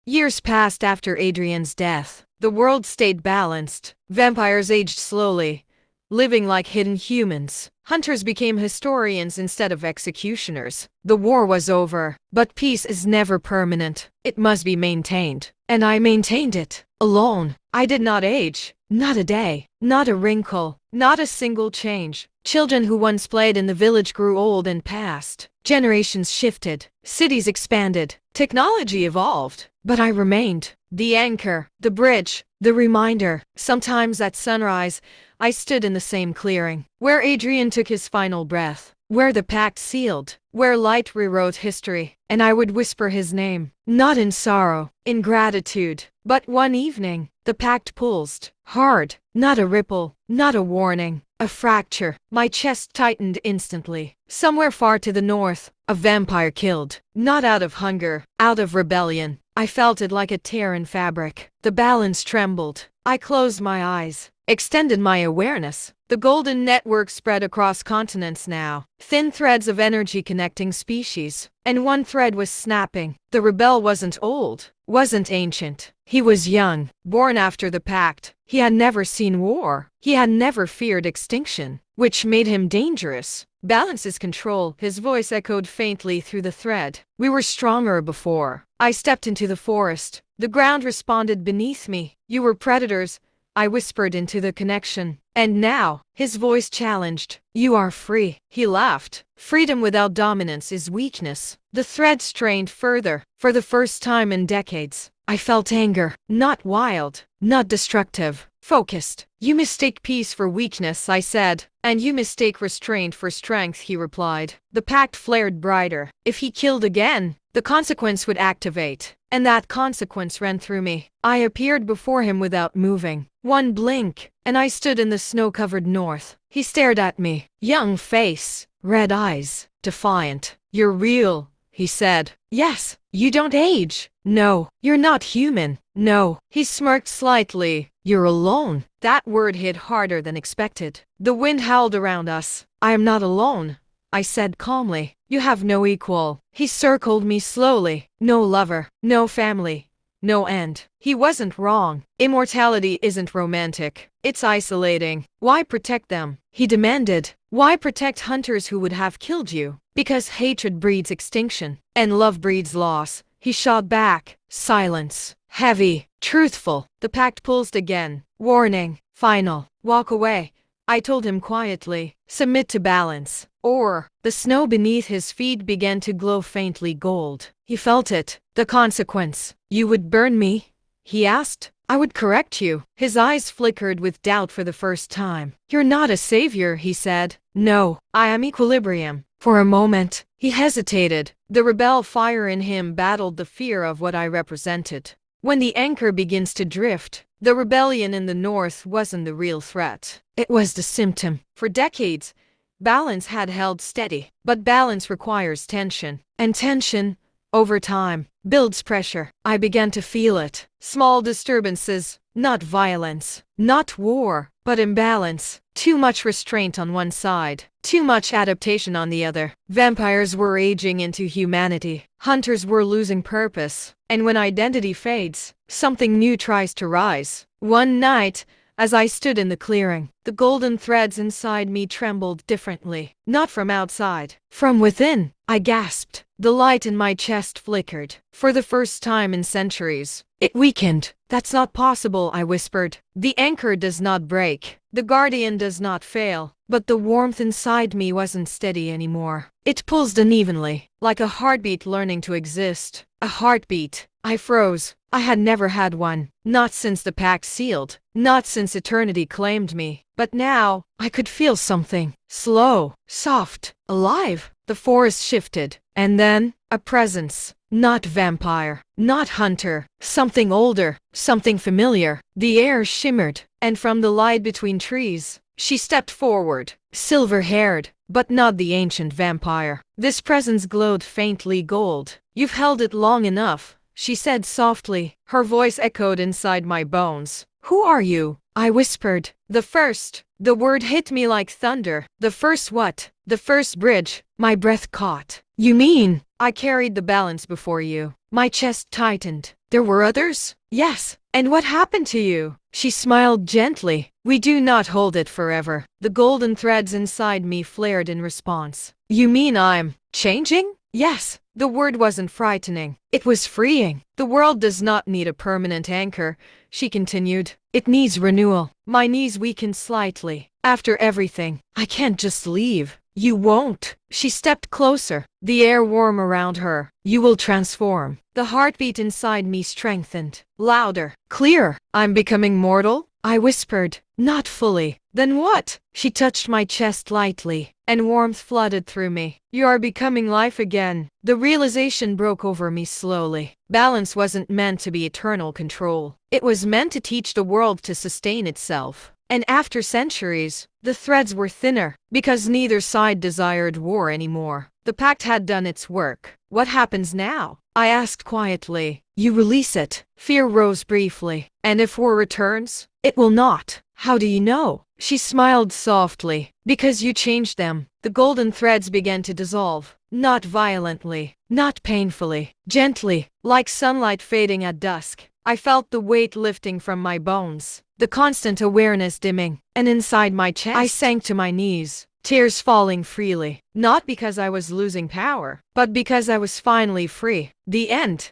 Years passed after Adrian's death. The world stayed balanced. Vampires aged slowly, living like hidden humans. Hunters became historians instead of executioners. The war was over, but peace is never permanent. It must be maintained. And I maintained it, alone. I did not age, not a day, not a wrinkle, not a single change. Children who once played in the village grew old and passed. Generations shifted, cities expanded, technology evolved. But I remained. The anchor, the bridge, the reminder. Sometimes at sunrise, I stood in the same clearing, where Adrian took his final breath, where the pact sealed, where light rewrote history, and I would whisper his name, not in sorrow, in gratitude. But one evening, the pact pulsed, hard, not a ripple, not a warning, a fracture. My chest tightened instantly. Somewhere far to the north, a vampire killed, not out of hunger, out of rebellion. I felt it like a tear in fabric. The balance trembled. I closed my eyes, extended my awareness. The golden network spread across continents now, thin threads of energy connecting species. And one thread was snapping. The rebel wasn't old, wasn't ancient. He was young, born after the pact. He had never seen war. He had never feared extinction, which made him dangerous. Balance is control, his voice echoed faintly through the thread. We were stronger before. I stepped into the forest. The ground responded beneath me. You were predators, I whispered into the connection. And now, his voice challenged. You are free. He laughed. Freedom without dominance is weakness. The thread strained further. For the first time in decades, I felt anger. Not wild, not destructive, focused. You mistake peace for weakness, I said. And you mistake restraint for strength, he replied. The pact flared brighter. If he killed again, the consequence would activate. And that consequence ran through me. I appeared before him without moving. One blink, and I stood in the snow-covered north. He stared at me. Young face, red eyes, defiant. You're real, he said. Yes. You don't age. No. You're not human. No. He smirked slightly. You're alone. That word hit harder than expected. The wind howled around us. I am not alone, I said calmly. You have no equal. He circled me slowly. No lover, no family, no end. He wasn't wrong. Immortality isn't romantic. It's isolating. Why protect them? He demanded. Why protect hunters who would have killed you? Because hatred breeds extinction, and love breeds loss. He shot back. Silence. Heavy. Truthful. The pact pulsed again. Warning. Final. Walk away. I told him quietly. Submit to balance. Or, the snow beneath his feet began to glow faintly gold. He felt it. The consequence. You would burn me? He asked. I would correct you. His eyes flickered with doubt for the first time. You're not a savior, he said. No, I am equilibrium. For a moment, he hesitated. The rebel fire in him battled the fear of what I represented. When the anchor begins to drift, the rebellion in the north wasn't the real threat. It was the symptom. For decades, balance had held steady. But balance requires tension. And tension, over time, builds pressure. I began to feel it. Small disturbances, not violence, not war, but imbalance. Too much restraint on one side, too much adaptation on the other. Vampires were aging into humanity. Hunters were losing purpose. And when identity fades, something new tries to rise. One night, as I stood in the clearing, the golden threads inside me trembled differently. Not from outside, from within. I gasped. The light in my chest flickered. For the first time in centuries, it weakened. That's not possible, I whispered. The anchor does not break. The Guardian does not fail. but the warmth inside me wasn't steady anymore. It pulsed unevenly, like a heartbeat learning to exist. A heartbeat. I froze. I had never had one. Not since the pact sealed. Not since eternity claimed me. But now, I could feel something. Slow, soft, alive. The forest shifted. And then, a presence. Not vampire. Not hunter. Something older. Something familiar. The air shimmered. And from the light between trees, she stepped forward. Silver-haired, but not the ancient vampire. This presence glowed faintly gold. You've held it long enough, she said softly. Her voice echoed inside my bones. Who are you? I whispered. The first. The word hit me like thunder. The first what? The first bridge. My breath caught. You mean? I carried the balance before you. My chest tightened. There were others? Yes. And what happened to you? She smiled gently. We do not hold it forever. The golden threads inside me flared in response. You mean I'm changing? Yes. The word wasn't frightening. It was freeing. The world does not need a permanent anchor, she continued. It needs renewal. My knees weakened slightly. After everything, I can't just leave. You won't. She stepped closer, the air warm around her. You will transform. The heartbeat inside me strengthened. Louder. Clearer. I'm becoming mortal? I whispered. Not fully. Then what? She touched my chest lightly, and warmth flooded through me. You are becoming life again. The realization broke over me slowly. Balance wasn't meant to be eternal control. It was meant to teach the world to sustain itself. And after centuries, the threads were thinner, because neither side desired war anymore. The pact had done its work. What happens now? I asked quietly. You release it. Fear rose briefly. And if war returns? It will not. How do you know? She smiled softly. Because you changed them. The golden threads began to dissolve. Not violently. Not painfully. Gently, like sunlight fading at dusk. I felt the weight lifting from my bones. The constant awareness dimming. And inside my chest, I sank to my knees. Tears falling freely. Not because I was losing power, but because I was finally free. The end.